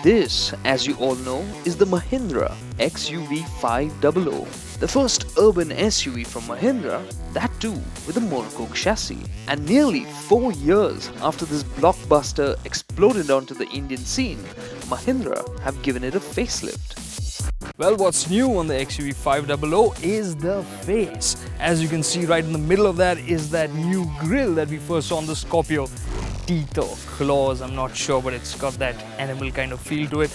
This, as you all know, is the Mahindra XUV 500, the first urban SUV from Mahindra, that too with a monocoque chassis. And nearly 4 years after this blockbuster exploded onto the Indian scene, Mahindra have given it a facelift. Well, what's new on the XUV 500 is the face. As you can see, right in the middle of that is that new grille that we first saw on the Scorpio. Teeth or claws, I'm not sure, but it's got that animal kind of feel to it.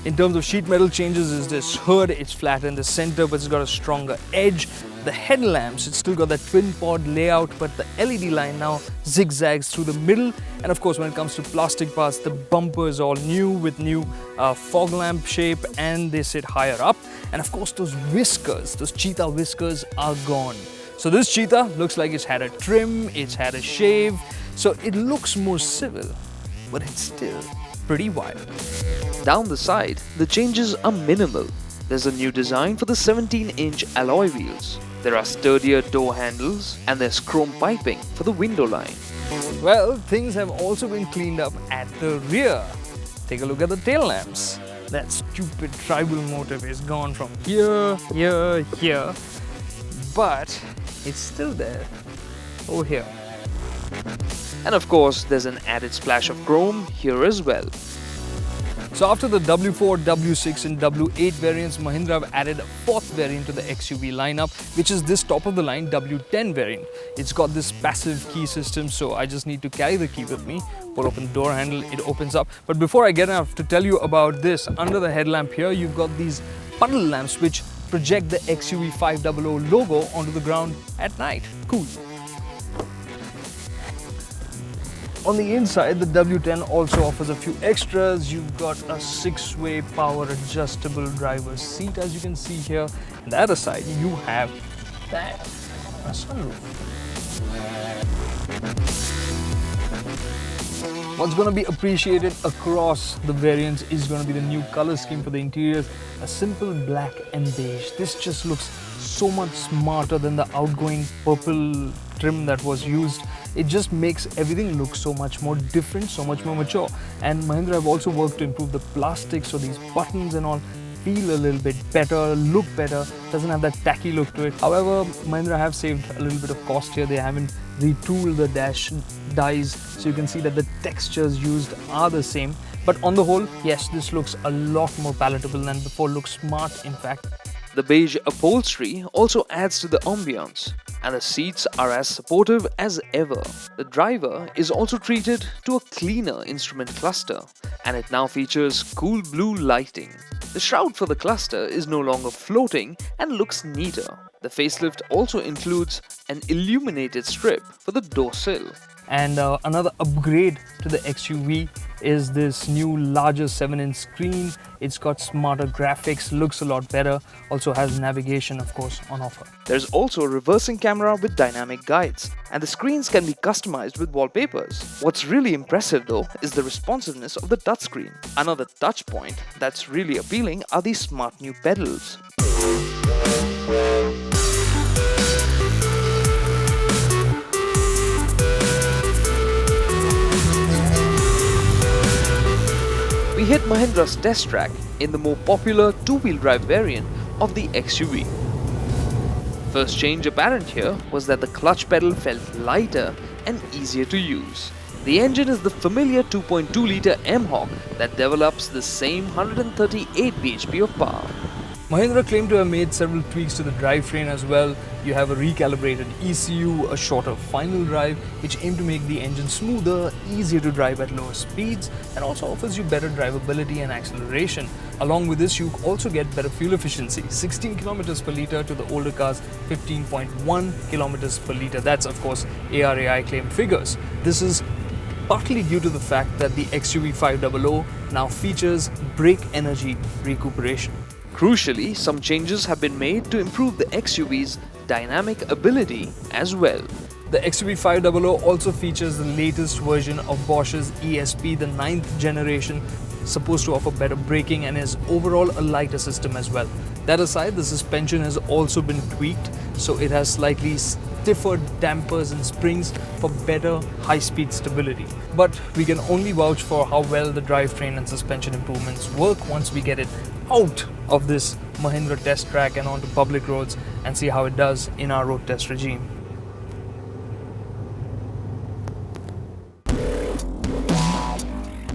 In terms of sheet metal changes, is this hood, it's flat in the center, but it's got a stronger edge. The headlamps, it's still got that twin pod layout, but the LED line now zigzags through the middle. And of course, when it comes to plastic parts, the bumper is all new with new fog lamp shape, and they sit higher up. And of course, those whiskers, those cheetah whiskers are gone. So this cheetah looks like it's had a trim, it's had a shave, so it looks more civil, but it's still pretty wild. Down the side, the changes are minimal. There's a new design for the 17-inch alloy wheels. There are sturdier door handles, and there's chrome piping for the window line. Well, things have also been cleaned up at the rear. Take a look at the tail lamps. That stupid tribal motif is gone from here, here, but it's still there over here. And of course, there's an added splash of chrome here as well. So after the W4, W6 and W8 variants, Mahindra have added a fourth variant to the XUV lineup, which is this top of the line W10 variant. It's got this passive key system, so I just need to carry the key with me, pull open the door handle, it opens up. But before I get enough to tell you about this, under the headlamp here, you've got these puddle lamps which project the XUV 500 logo onto the ground at night. Cool. On the inside, the W10 also offers a few extras. You've got a 6-way power adjustable driver's seat, as you can see here. On the other side, you have that, a sunroof. What's going to be appreciated across the variants is going to be the new color scheme for the interiors. A simple black and beige. This just looks so much smarter than the outgoing purple trim that was used. It just makes everything look so much more different, so much more mature. And Mahindra have also worked to improve the plastic, so these buttons and all feel a little bit better, look better, doesn't have that tacky look to it. However, Mahindra have saved a little bit of cost here. They haven't retooled the dash dies, so you can see that the textures used are the same. But on the whole, yes, this looks a lot more palatable than before, looks smart in fact. The beige upholstery also adds to the ambiance, and the seats are as supportive as ever. The driver is also treated to a cleaner instrument cluster, and it now features cool blue lighting. The shroud for the cluster is no longer floating and looks neater. The facelift also includes an illuminated strip for the door sill. And another upgrade to the XUV is this new larger 7-inch screen. It's got smarter graphics, looks a lot better, also has navigation of course on offer. There's also a reversing camera with dynamic guides, and the screens can be customized with wallpapers. What's really impressive though is the responsiveness of the touchscreen. Another touch point that's really appealing are these smart new pedals. We hit Mahindra's test track in the more popular two-wheel drive variant of the XUV. First change apparent here was that the clutch pedal felt lighter and easier to use. The engine is the familiar 2.2-litre M-Hawk that develops the same 138 bhp of power. Mahindra claimed to have made several tweaks to the drivetrain as well. You have a recalibrated ECU, a shorter final drive, which aim to make the engine smoother, easier to drive at lower speeds, and also offers you better drivability and acceleration. Along with this, you also get better fuel efficiency, 16 km per litre to the older cars, 15.1 km per litre. That's of course ARAI claimed figures. This is partly due to the fact that the XUV 500 now features brake energy recuperation. Crucially, some changes have been made to improve the XUV's dynamic ability as well. The XUV 500 also features the latest version of Bosch's ESP, the 9th generation, supposed to offer better braking and is overall a lighter system as well. That aside, the suspension has also been tweaked, so it has slightly stiffer dampers and springs for better high-speed stability. But we can only vouch for how well the drivetrain and suspension improvements work once we get it out of this Mahindra test track and onto public roads and see how it does in our road test regime.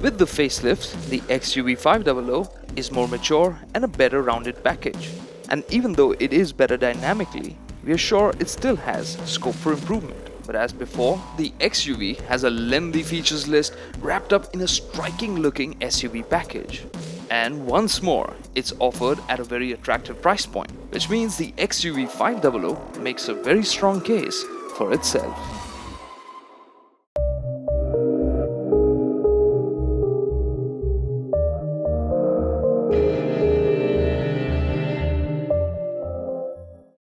With the facelift, the XUV500 is more mature and a better rounded package. And even though it is better dynamically, we are sure it still has scope for improvement. But as before, the XUV has a lengthy features list wrapped up in a striking looking SUV package. And once more, it's offered at a very attractive price point, which means the XUV500 makes a very strong case for itself.